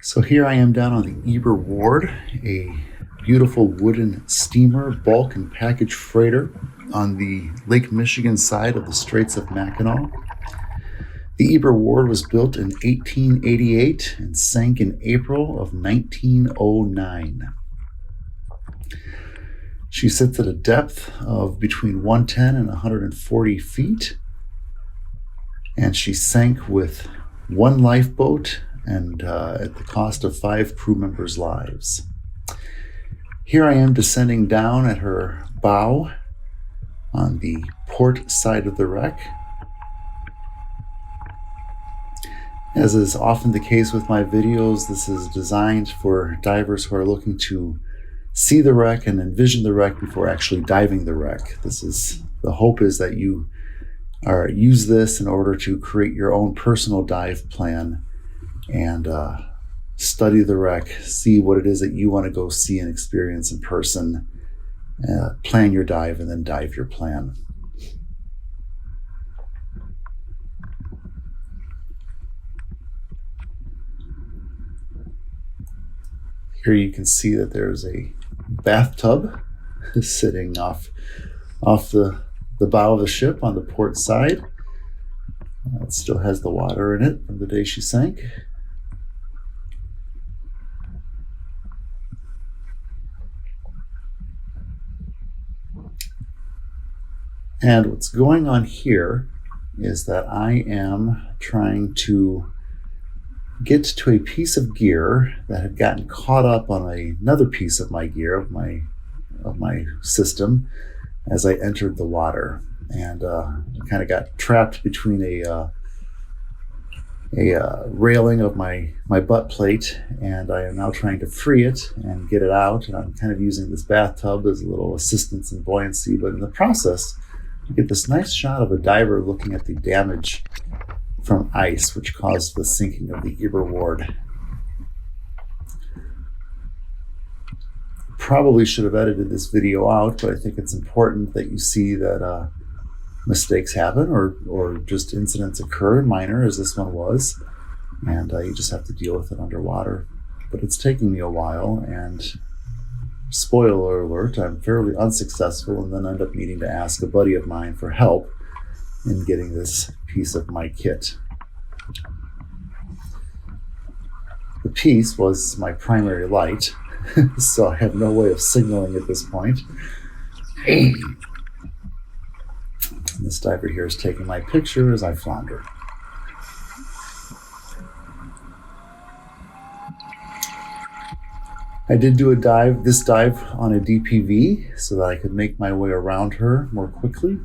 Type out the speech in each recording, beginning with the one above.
So here I am down on the Eber Ward, a beautiful wooden steamer, bulk and package freighter on the Lake Michigan side of the Straits of Mackinac. The Eber Ward was built in 1888 and sank in April of 1909. She sits at a depth of between 110 and 140 feet, and she sank with one lifeboat and at the cost of 5 crew members' lives. Here I am descending down at her bow on the port side of the wreck. As is often the case with my videos, this is designed for divers who are looking to see the wreck and envision the wreck before actually diving the wreck. The hope is that you use this in order to create your own personal dive plan and study the wreck, see what it is that you want to go see and experience in person, plan your dive, and then dive your plan. Here you can see that there's a bathtub sitting off the bow of the ship on the port side. It still has the water in it from the day she sank. And what's going on here is that I am trying to get to a piece of gear that had gotten caught up on another piece of my gear, of my system, as I entered the water, and kind of got trapped between a railing of my butt plate, and I am now trying to free it and get it out. And I'm kind of using this bathtub as a little assistance in buoyancy, but in the process, you get this nice shot of a diver looking at the damage from ice, which caused the sinking of the Eber Ward. Probably should have edited this video out, but I think it's important that you see that mistakes happen or just incidents occur, minor as this one was, and you just have to deal with it underwater. But it's taking me a while, and spoiler alert, I'm fairly unsuccessful and then end up needing to ask a buddy of mine for help in getting this piece of my kit. The piece was my primary light, so I have no way of signaling at this point. This diver here is taking my picture as I flounder. I did do this dive on a DPV so that I could make my way around her more quickly.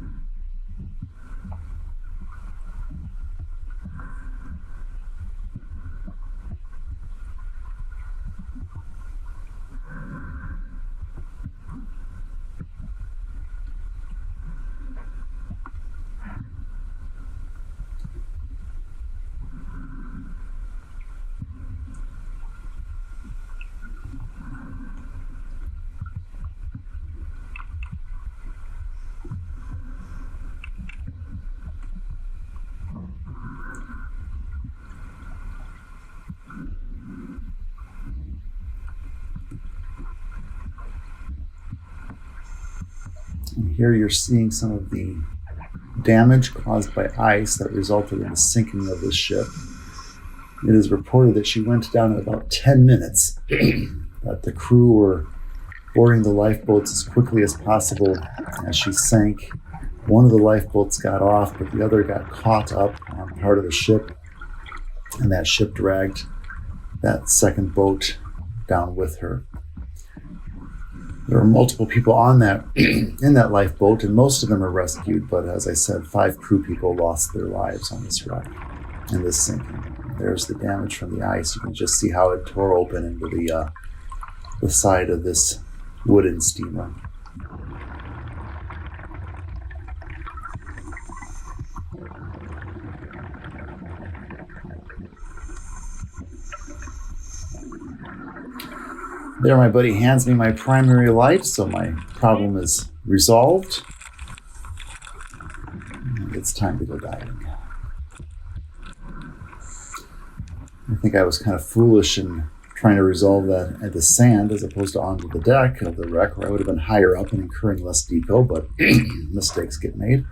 And here you're seeing some of the damage caused by ice that resulted in the sinking of this ship. It is reported that she went down in about 10 minutes, that the crew were boarding the lifeboats as quickly as possible as she sank. One of the lifeboats got off, but the other got caught up on part of the ship, and that ship dragged that second boat down with her. There were multiple people on that in that lifeboat, and most of them are rescued, but as I said, 5 crew people lost their lives on this wreck and this sinking. There's the damage from the ice. You can just see how it tore open into the side of this wooden steamer. There, my buddy hands me my primary light, so my problem is resolved. And it's time to go diving. I think I was kind of foolish in trying to resolve that at the sand as opposed to onto the deck of the wreck, where I would have been higher up and incurring less deco, but mistakes get made.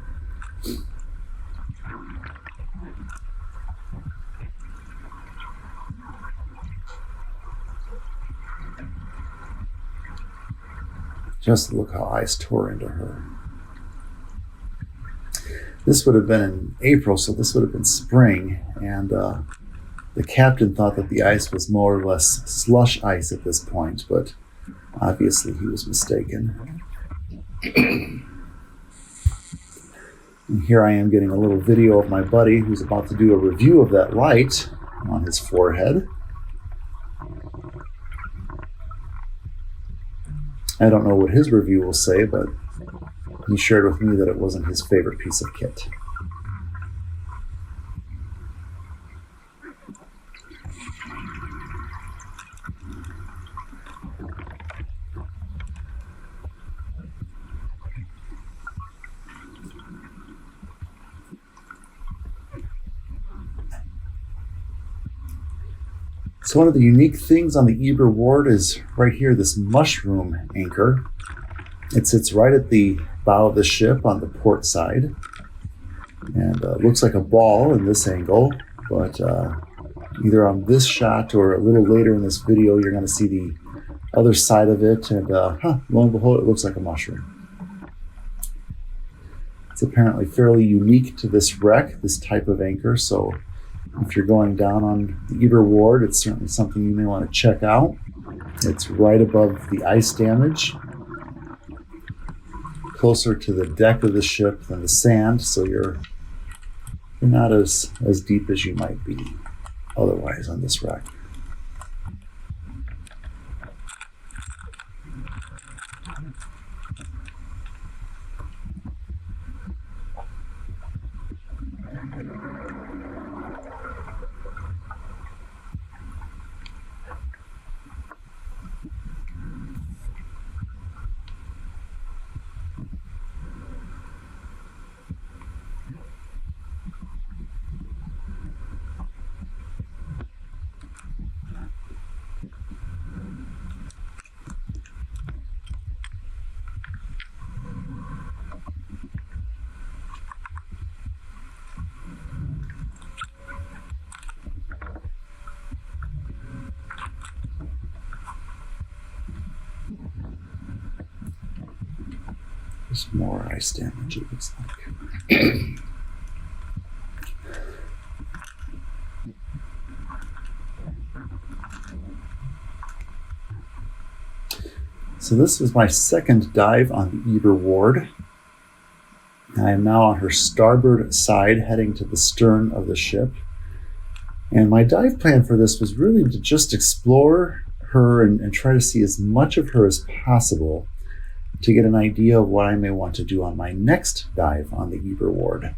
Just look how ice tore into her. This would have been in April, so this would have been spring, and the captain thought that the ice was more or less slush ice at this point, but obviously he was mistaken. And here I am getting a little video of my buddy who's about to do a review of that light on his forehead. I don't know what his review will say, but he shared with me that it wasn't his favorite piece of kit. So one of the unique things on the Eber Ward is right here, this mushroom anchor. It sits right at the bow of the ship on the port side, and looks like a ball in this angle, but either on this shot or a little later in this video, you're going to see the other side of it, and lo and behold, it looks like a mushroom. It's apparently fairly unique to this wreck, this type of anchor, so if you're going down on the Eber Ward, it's certainly something you may want to check out. It's right above the ice damage, closer to the deck of the ship than the sand, so you're not as deep as you might be otherwise on this wreck. There's more ice damage, it looks like. So this is my second dive on the Eber Ward. I am now on her starboard side, heading to the stern of the ship. And my dive plan for this was really to just explore her and try to see as much of her as possible to get an idea of what I may want to do on my next dive on the Eber Ward.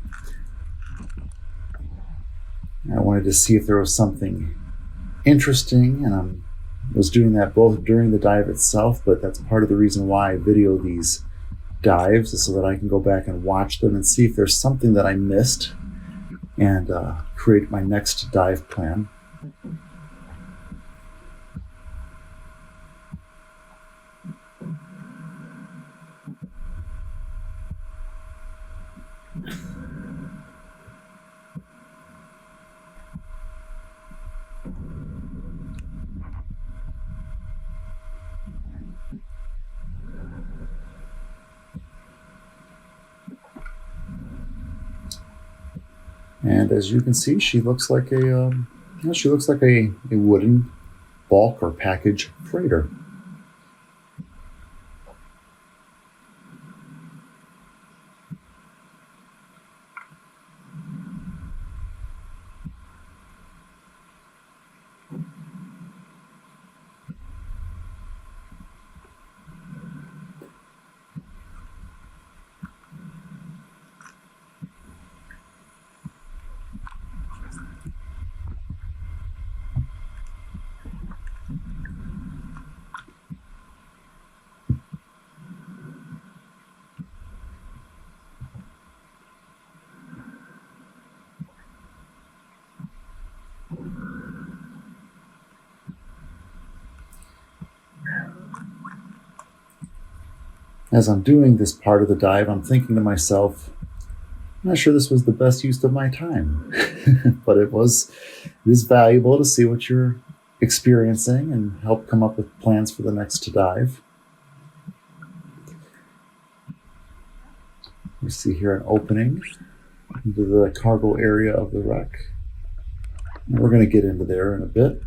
I wanted to see if there was something interesting, and I was doing that both during the dive itself, but that's part of the reason why I video these dives, is so that I can go back and watch them and see if there's something that I missed and create my next dive plan. And as you can see, she looks like a wooden bulk or package freighter. As I'm doing this part of the dive, I'm thinking to myself, I'm not sure this was the best use of my time, but it is valuable to see what you're experiencing and help come up with plans for the next dive. We see here an opening into the cargo area of the wreck. And we're going to get into there in a bit.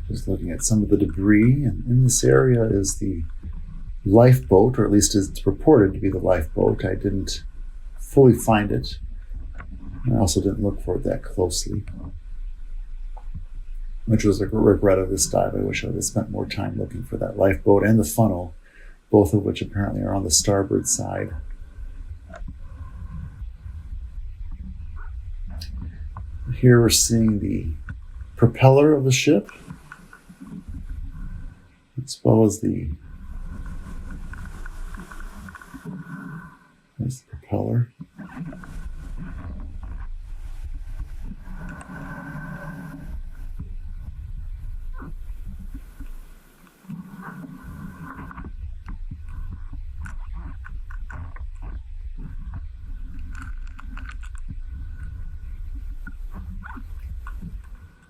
Just looking at some of the debris, and in this area is the lifeboat, or at least it's reported to be the lifeboat. I didn't fully find it. I also didn't look for it that closely, which was a regret of this dive. I wish I would have spent more time looking for that lifeboat and the funnel, both of which apparently are on the starboard side. Here we're seeing the propeller of the ship, as well as there's the propeller.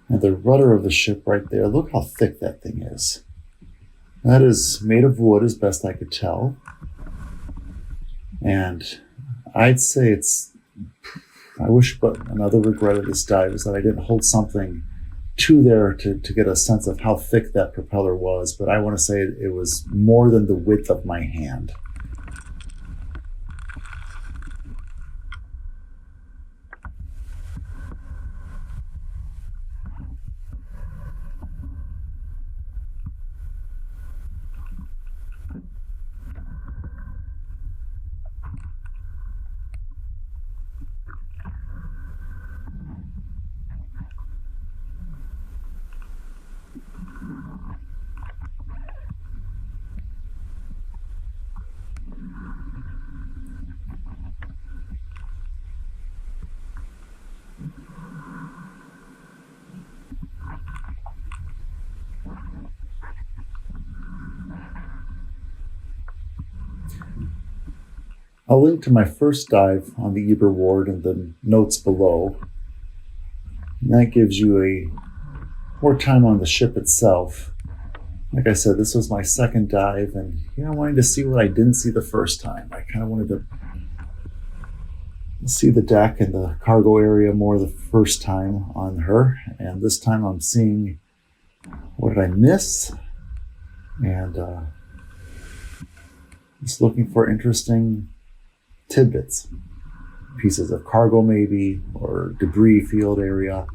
And the rudder of the ship right there, look how thick that thing is. That is made of wood, as best I could tell. And I'd say I wish, but another regret of this dive is that I didn't hold something to there to get a sense of how thick that propeller was. But I want to say it was more than the width of my hand. I'll link to my first dive on the Eber Ward in the notes below. And that gives you more time on the ship itself. Like I said, this was my second dive, and I wanted to see what I didn't see the first time. I kind of wanted to see the deck and the cargo area more the first time on her, and this time I'm seeing what did I miss, and just looking for interesting tidbits, pieces of cargo maybe, or debris field area.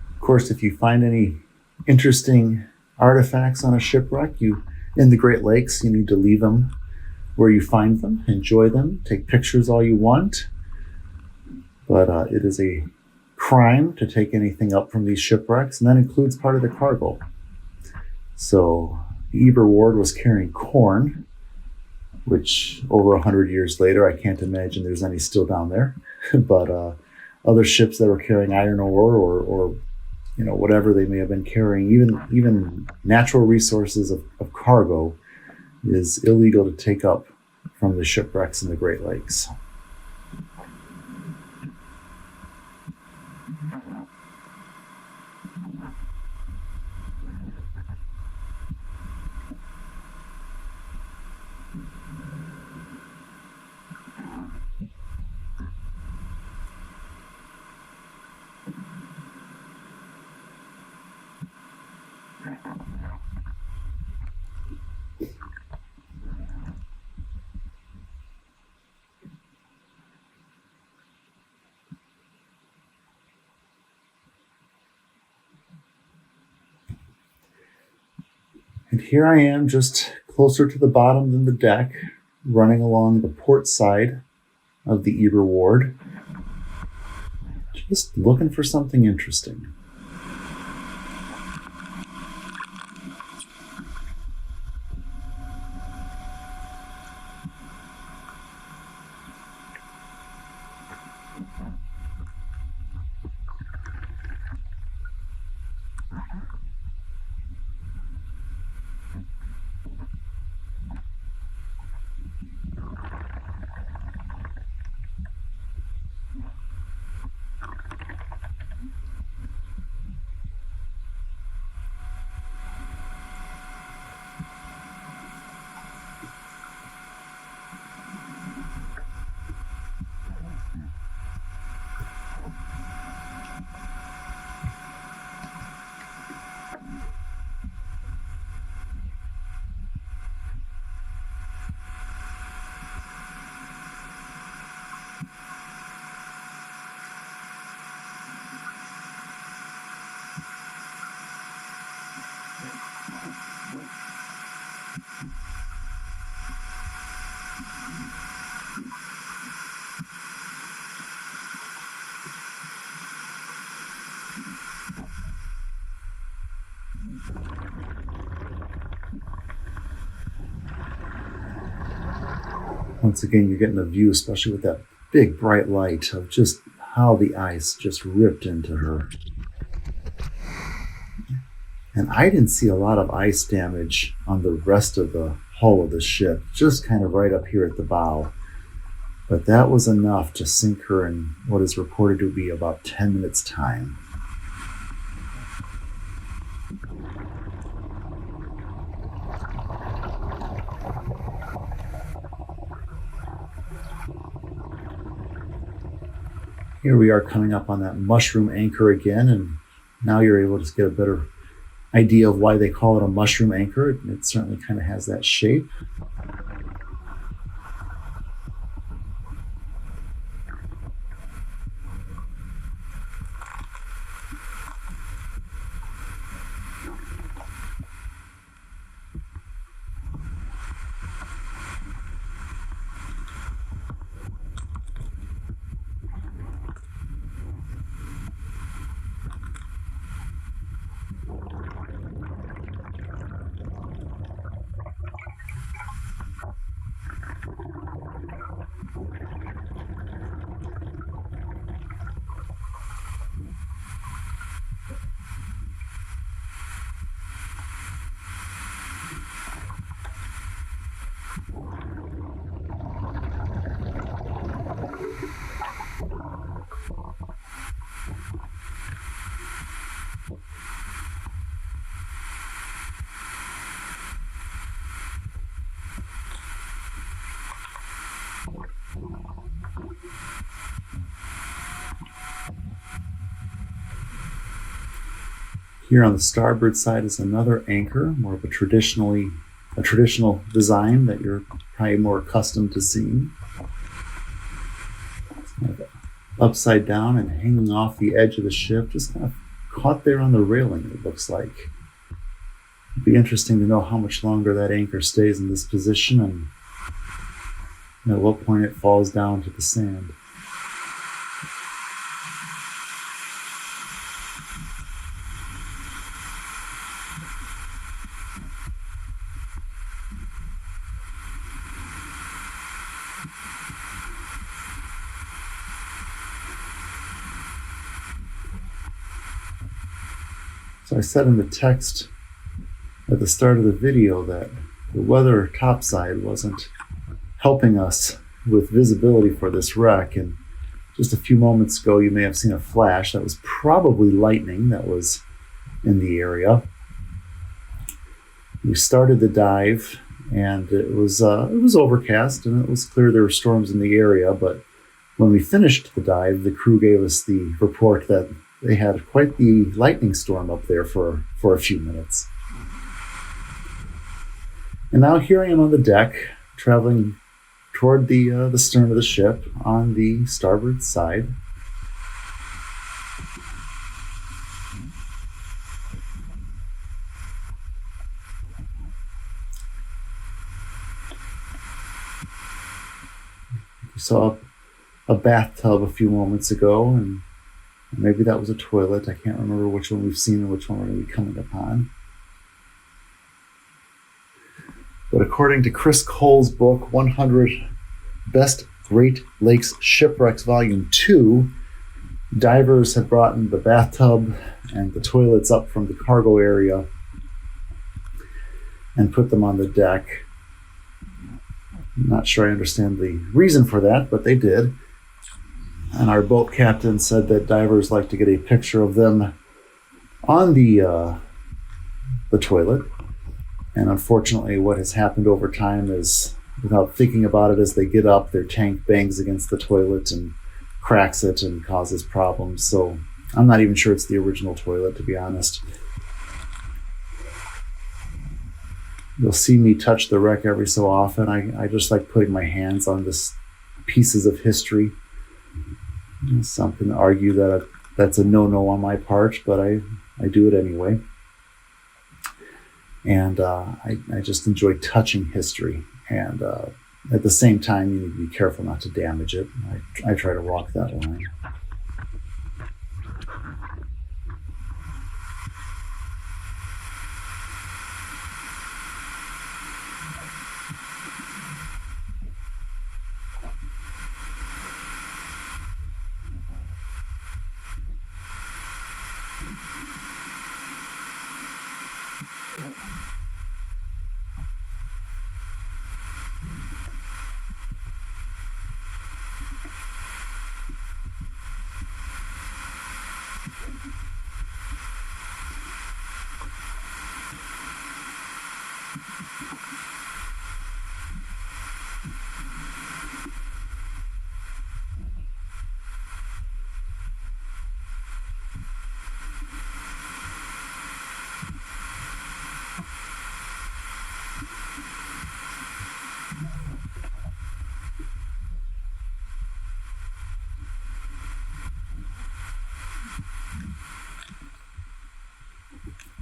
Of course, if you find any interesting artifacts on a shipwreck, in the Great Lakes, you need to leave them where you find them, enjoy them, take pictures all you want. But it is a crime to take anything up from these shipwrecks, and that includes part of the cargo. So the Eber Ward was carrying corn, which over 100 years later, I can't imagine there's any still down there. But other ships that were carrying iron ore or whatever they may have been carrying, even natural resources of cargo, is illegal to take up from the shipwrecks in the Great Lakes. And here I am, just closer to the bottom than the deck, running along the port side of the Eber Ward, just looking for something interesting. Once again, you're getting a view, especially with that big bright light, of just how the ice just ripped into her. And I didn't see a lot of ice damage on the rest of the hull of the ship, just kind of right up here at the bow. But that was enough to sink her in what is reported to be about 10 minutes' time. Here we are coming up on that mushroom anchor again, and now you're able to get a better idea of why they call it a mushroom anchor. It certainly kind of has that shape. Here on the starboard side is another anchor, more of a traditional design that you're probably more accustomed to seeing. It's kind of upside down and hanging off the edge of the ship, just kind of caught there on the railing, it looks like. It'd be interesting to know how much longer that anchor stays in this position and at what point it falls down to the sand. So I said in the text at the start of the video that the weather topside wasn't helping us with visibility for this wreck, and just a few moments ago you may have seen a flash. That was probably lightning that was in the area. We started the dive and it was overcast and it was clear there were storms in the area, but when we finished the dive, the crew gave us the report that they had quite the lightning storm up there for a few minutes. And now here I am on the deck, traveling toward the stern of the ship on the starboard side. We saw a bathtub a few moments ago, and maybe that was a toilet. I can't remember which one we've seen and which one we're going to be coming upon. But according to Chris Cole's book, 100 Best Great Lakes Shipwrecks Volume 2, divers had brought in the bathtub and the toilets up from the cargo area and put them on the deck. I'm not sure I understand the reason for that, but they did. And our boat captain said that divers like to get a picture of them on the toilet. And unfortunately, what has happened over time is, without thinking about it, as they get up, their tank bangs against the toilet and cracks it and causes problems. So I'm not even sure it's the original toilet, to be honest. You'll see me touch the wreck every so often. I just like putting my hands on this pieces of history. Some can argue that that's a no-no on my part, but I do it anyway. And I just enjoy touching history. And at the same time, you need to be careful not to damage it. I try to walk that line.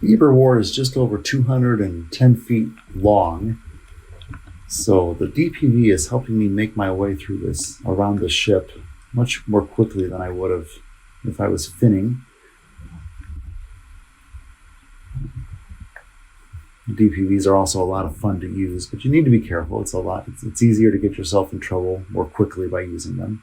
Eber Ward is just over 210 feet long, so the DPV is helping me make my way through this, around the ship, much more quickly than I would have if I was finning. DPVs are also a lot of fun to use, but you need to be careful. It's easier to get yourself in trouble more quickly by using them.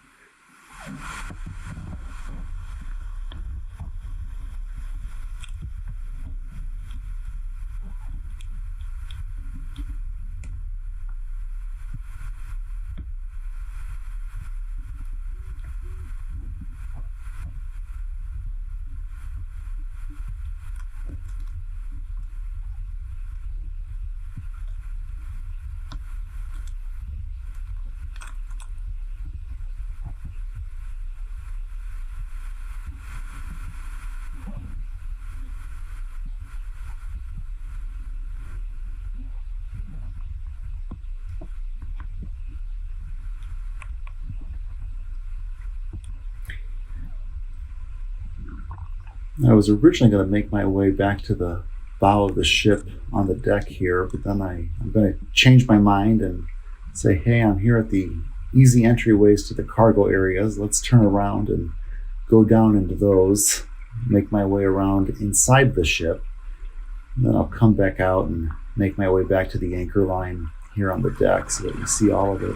I was originally going to make my way back to the bow of the ship on the deck here, but then I'm going to change my mind and say, hey, I'm here at the easy entryways to the cargo areas. Let's turn around and go down into those, make my way around inside the ship. And then I'll come back out and make my way back to the anchor line here on the deck so that you see all of it.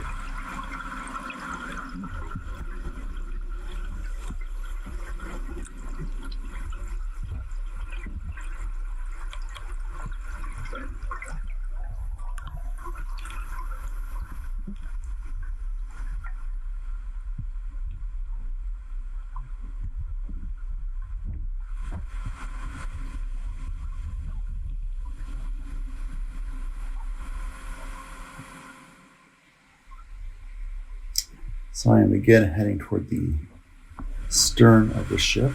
So I am again heading toward the stern of the ship.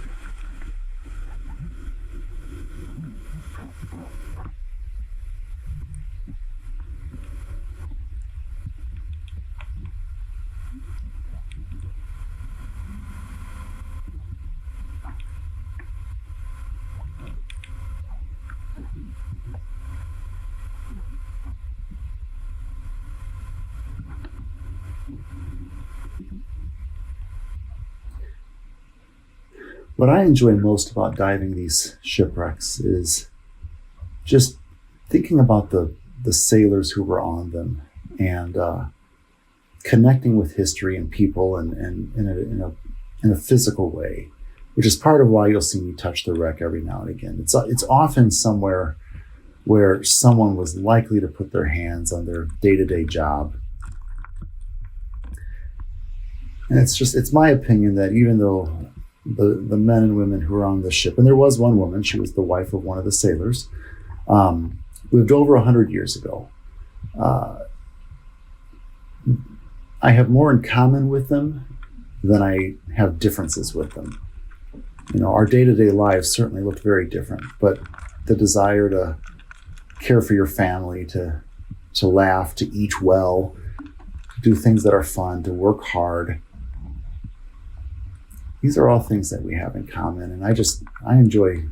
What I enjoy most about diving these shipwrecks is just thinking about the sailors who were on them and connecting with history and people and in a physical way, which is part of why you'll see me touch the wreck every now and again. It's often somewhere where someone was likely to put their hands on their day-to-day job. And it's my opinion that even though the men and women who were on the ship, and there was one woman, she was the wife of one of the sailors, lived over 100 years ago. I have more in common with them than I have differences with them. You know, our day-to-day lives certainly looked very different, but the desire to care for your family, to laugh, to eat well, to do things that are fun, to work hard, these are all things that we have in common. And I enjoy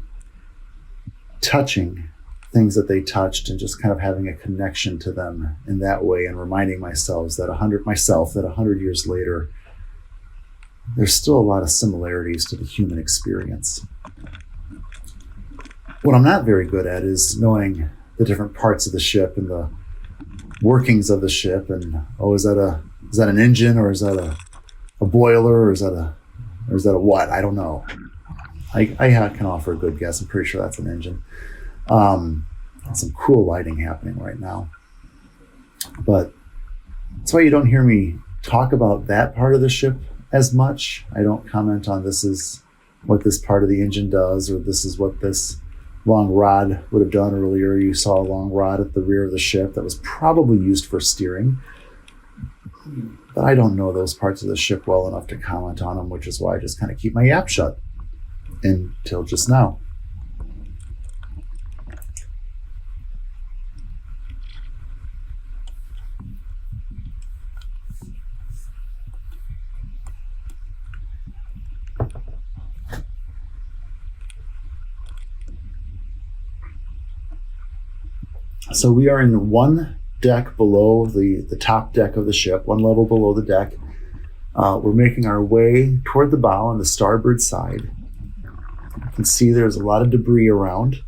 touching things that they touched and just kind of having a connection to them in that way and reminding myself that 100 years later, there's still a lot of similarities to the human experience. What I'm not very good at is knowing the different parts of the ship and the workings of the ship and, is that an engine, or is that a boiler, or is that a what? I don't know. I can offer a good guess. I'm pretty sure that's an engine. Some cool lighting happening right now. But that's why you don't hear me talk about that part of the ship as much. I don't comment on this is what this part of the engine does, or this is what this long rod would have done earlier. You saw a long rod at the rear of the ship that was probably used for steering. But I don't know those parts of the ship well enough to comment on them, which is why I just kind of keep my yap shut until just now. So we are in one deck below the top deck of the ship, one level below the deck. We're making our way toward the bow on the starboard side. You can see there's a lot of debris around.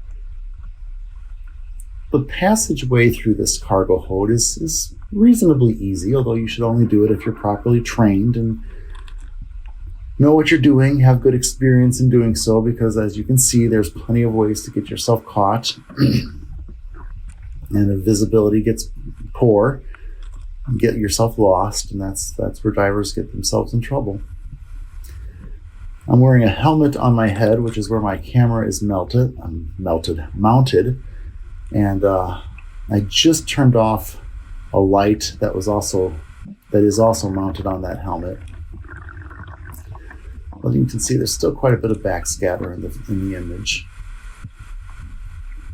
The passageway through this cargo hold is reasonably easy, although you should only do it if you're properly trained and know what you're doing, have good experience in doing so, because as you can see, there's plenty of ways to get yourself caught. And if visibility gets poor, you get yourself lost, and that's where divers get themselves in trouble. I'm wearing a helmet on my head, which is where my camera is mounted, and I just turned off a light that is also mounted on that helmet. Well, you can see there's still quite a bit of backscatter in the image.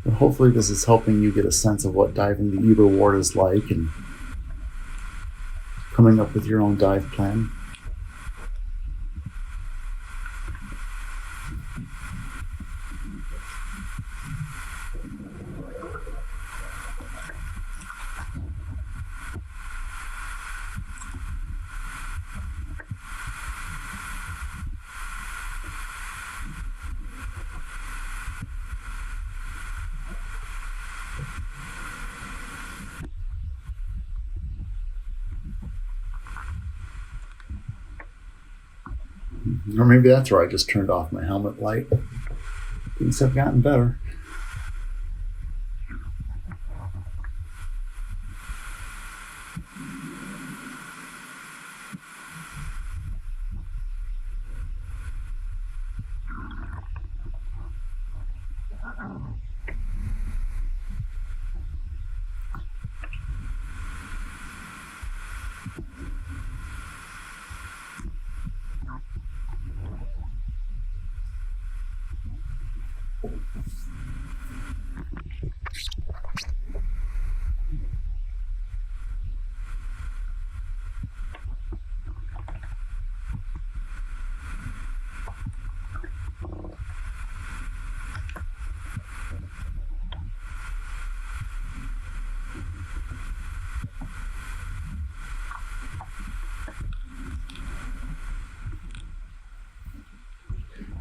But hopefully this is helping you get a sense of what diving the Eber Ward is like and coming up with your own dive plan. Or maybe that's where I just turned off my helmet light. Things have gotten better.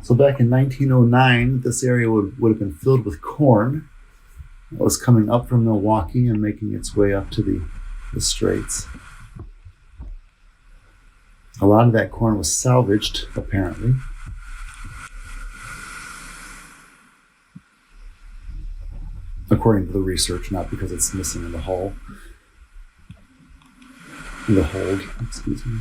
So back in 1909, this area would have been filled with corn that was coming up from Milwaukee and making its way up to the Straits. A lot of that corn was salvaged, apparently. According to the research, not because it's missing in the hull. In the hold, excuse me.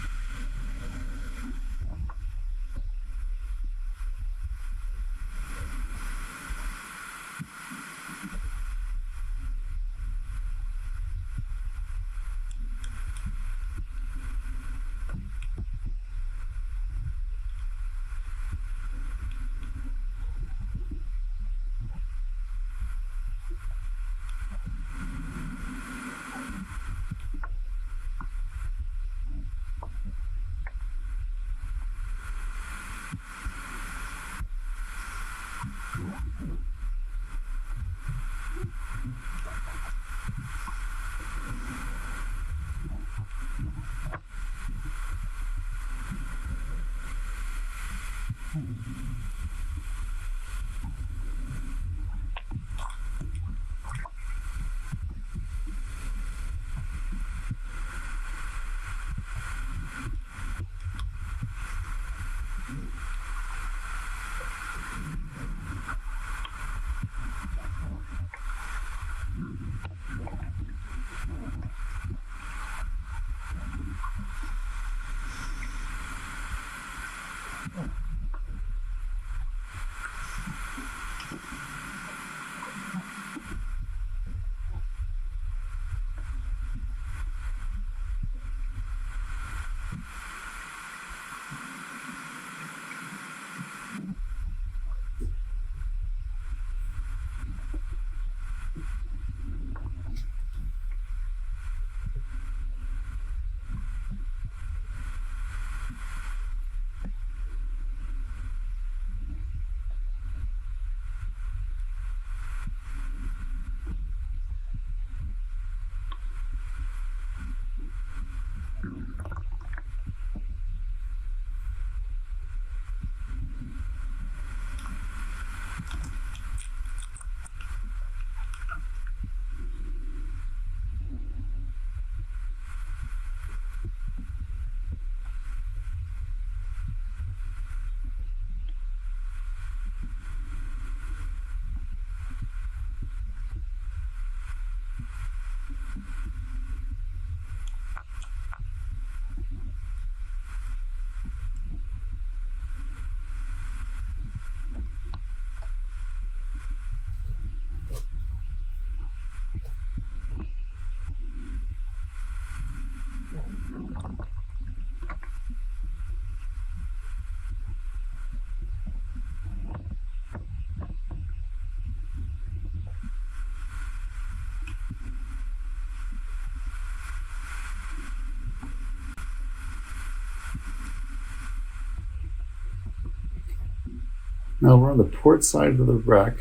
Now we're on the port side of the wreck,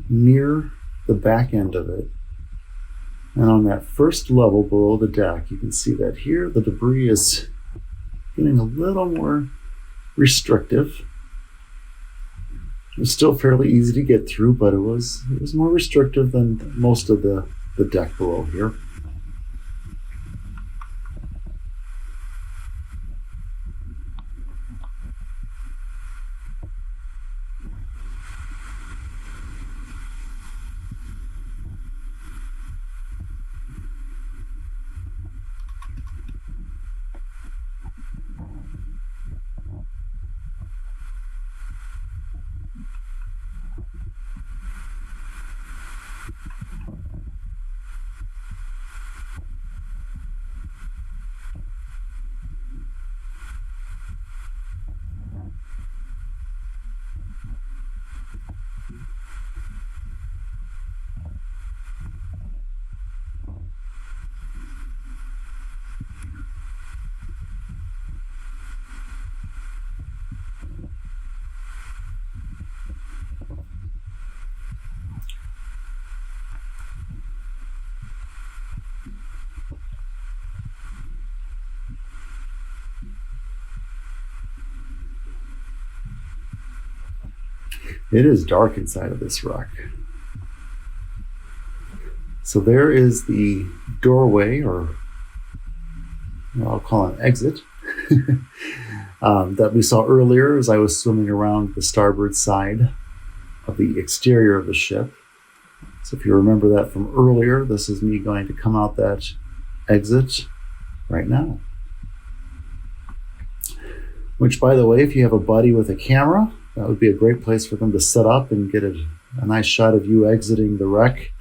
near the back end of it. And on that first level below the deck, you can see that here the debris is getting a little more restrictive. It was still fairly easy to get through, but it was more restrictive than most of the deck below here. It is dark inside of this wreck. So there is the doorway, or I'll call it an exit, that we saw earlier as I was swimming around the starboard side of the exterior of the ship. So if you remember that from earlier, this is me going to come out that exit right now. Which, by the way, if you have a buddy with a camera, that would be a great place for them to set up and get a nice shot of you exiting the wreck.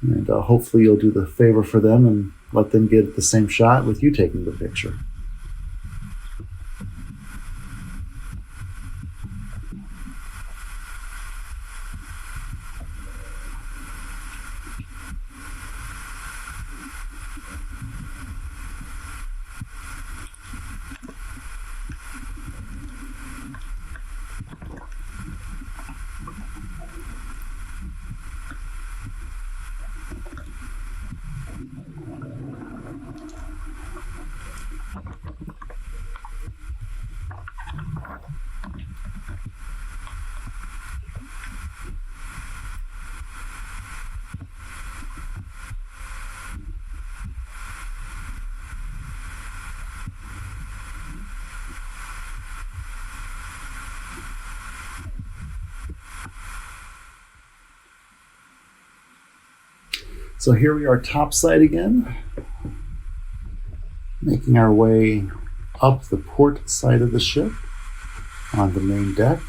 And hopefully you'll do the favor for them and let them get the same shot with you taking the picture. So here we are topside again, making our way up the port side of the ship on the main deck.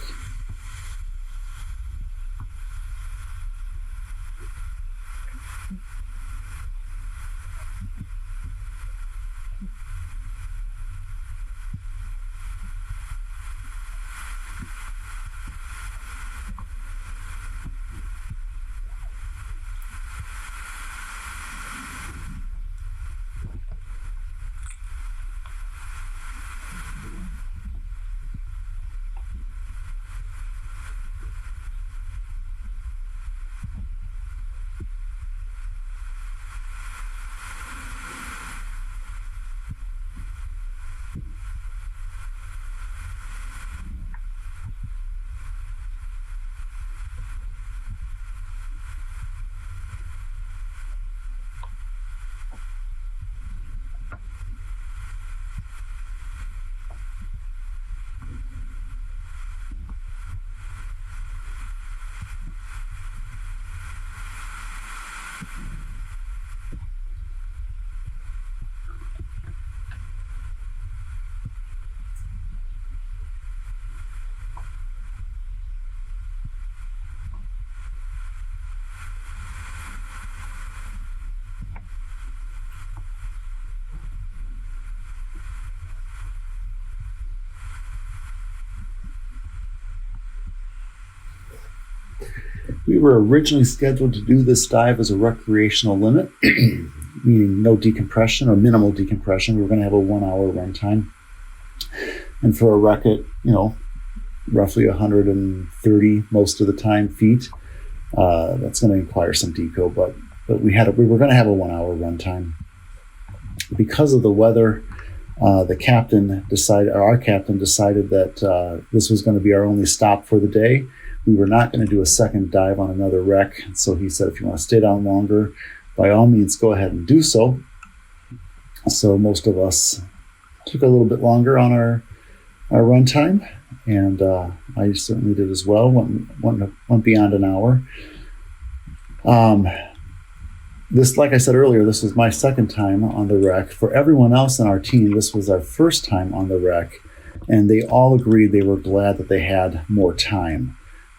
We were originally scheduled to do this dive as a recreational limit, meaning no decompression or minimal decompression. We were going to have a 1 hour runtime. And for a wreck at, roughly 130 most of the time feet, that's going to require some deco, but we were going to have a 1 hour runtime. Because of the weather, our captain decided that this was going to be our only stop for the day. We were not going to do a second dive on another wreck. So he said, if you want to stay down longer, by all means, go ahead and do so. So most of us took a little bit longer on our runtime, and I certainly did as well, went beyond an hour. This, like I said earlier, this was my second time on the wreck. For everyone else in our team, this was our first time on the wreck, and they all agreed they were glad that they had more time,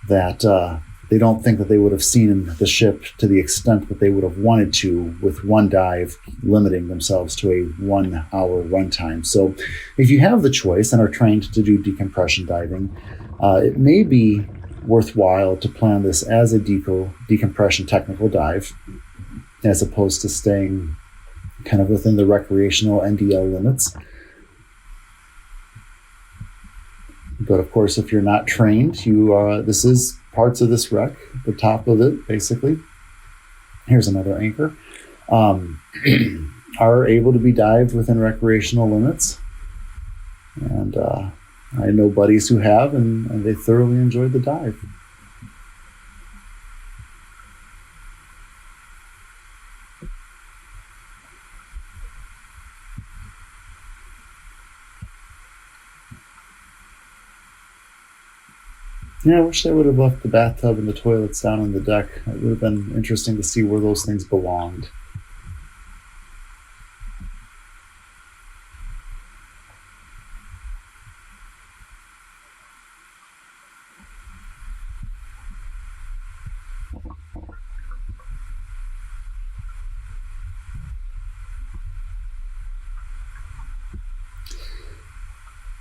that they don't think that they would have seen the ship to the extent that they would have wanted to with one dive, limiting themselves to a 1 hour runtime. So if you have the choice and are trained to do decompression diving, it may be worthwhile to plan this as a decompression technical dive, as opposed to staying kind of within the recreational NDL limits. But of course, if you're not trained, this is parts of this wreck, the top of it, basically. Here's another anchor. Are able to be dived within recreational limits. And I know buddies who have, and they thoroughly enjoyed the dive. Yeah, I wish they would have left the bathtub and the toilets down on the deck. It would have been interesting to see where those things belonged.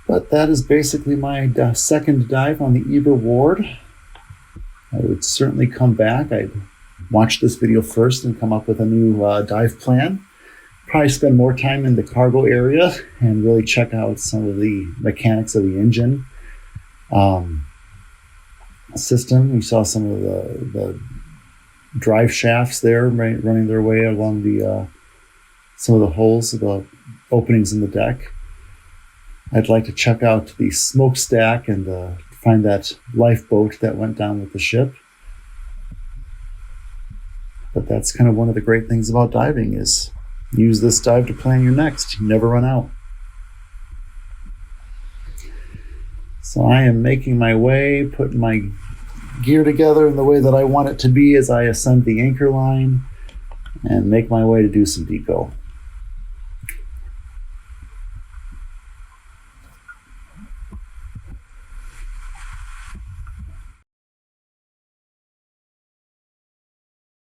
But that is basically my second dive on the Eber Ward. I would certainly come back. I'd watch this video first and come up with a new dive plan. Probably spend more time in the cargo area and really check out some of the mechanics of the engine system. We saw some of the drive shafts there running their way along the some of the holes, the openings in the deck. I'd like to check out the smokestack and find that lifeboat that went down with the ship. But that's kind of one of the great things about diving is use this dive to plan your next. You never run out. So I am making my way, putting my gear together in the way that I want it to be as I ascend the anchor line and make my way to do some deco.